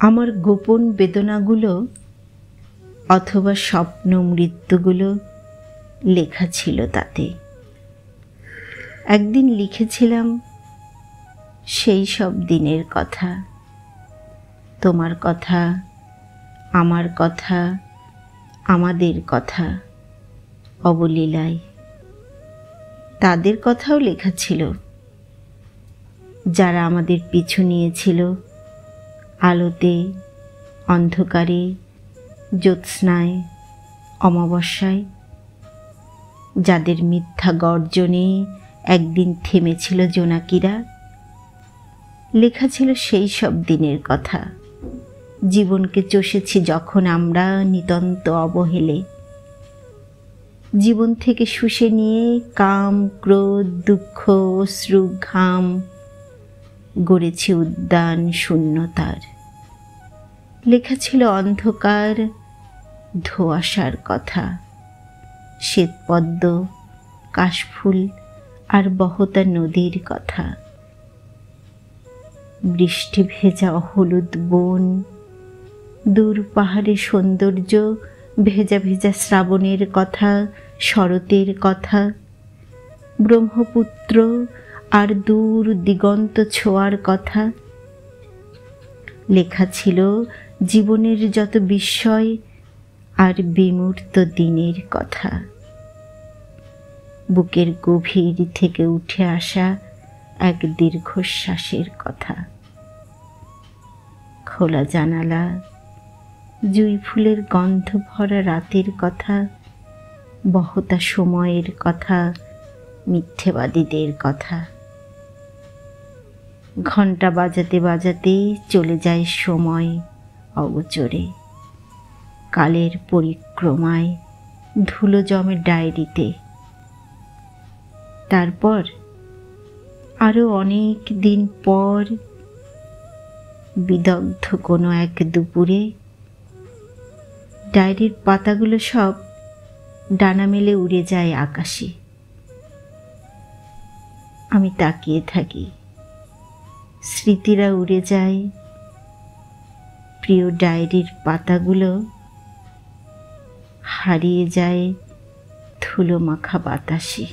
আমার গোপন বেদনাগুলো অথবা স্বপ্ন মৃত্যুগুলো লেখা ছিল তাতে। একদিন লিখেছিলাম সেই সব দিনের কথা, তোমার কথা, আমার কথা, আমাদের কথা অবলীলায়। তাদের কথাও লেখা ছিল, যারা আমাদের পিছু নিয়েছিল আলোতে, অন্ধকারে, জ্যোৎস্নায়, অমাবস্যায়, যাদের মিথ্যা গর্জনে একদিন থেমেছিল জোনাকিরা। লেখা ছিল সেই সব দিনের কথা, জীবনকে চষেছি যখন আমরা নিতান্ত অবহেলে, জীবন থেকে শুষে নিয়ে কাম, ক্রোধ, দুঃখ, অশ্রু, ঘাম গড়েছি উদ্যান শূন্যতার। লেখা ছিল অন্ধকার, ধোঁয়াশার কথা, শ্বেতপদ্ম, কাশফুল আর বহতা নদীর কথা, বৃষ্টি ভেজা হলুদ বন, দূর পাহাড়ে সৌন্দর্য, ভেজা ভেজা শ্রাবণের কথা, শরতের কথা, ব্রহ্মপুত্র আর দূর দিগন্ত ছোঁয়ার কথা। লেখা ছিল জীবনের যত বিস্ময় আর বিমূর্ত দিনের কথা, বুকের গভীর থেকে উঠে আসা এক দীর্ঘশ্বাসের কথা, খোলা জানালা, জুঁই ফুলের গন্ধ ভরা রাতের কথা, বহতা সময়ের কথা, মিথ্যেবাদীদের কথা। ঘণ্টা বাজাতে বাজাতে চলে যায় সময় অগোচরে, কালের পরিক্রমায় ধুলো জমে ডায়েরিতে। তারপর আরো অনেক দিন পর বিদগ্ধ কোনো এক দুপুরে ডায়েরির পাতাগুলো সব ডানা মেলে উড়ে যায় আকাশে। আমি তাকিয়ে থাকি, স্মৃতিরা উড়ে যায়, প্রিয় ডায়েরির পাতাগুলো হারিয়ে যায় ধুলো মাখা বাতাসে।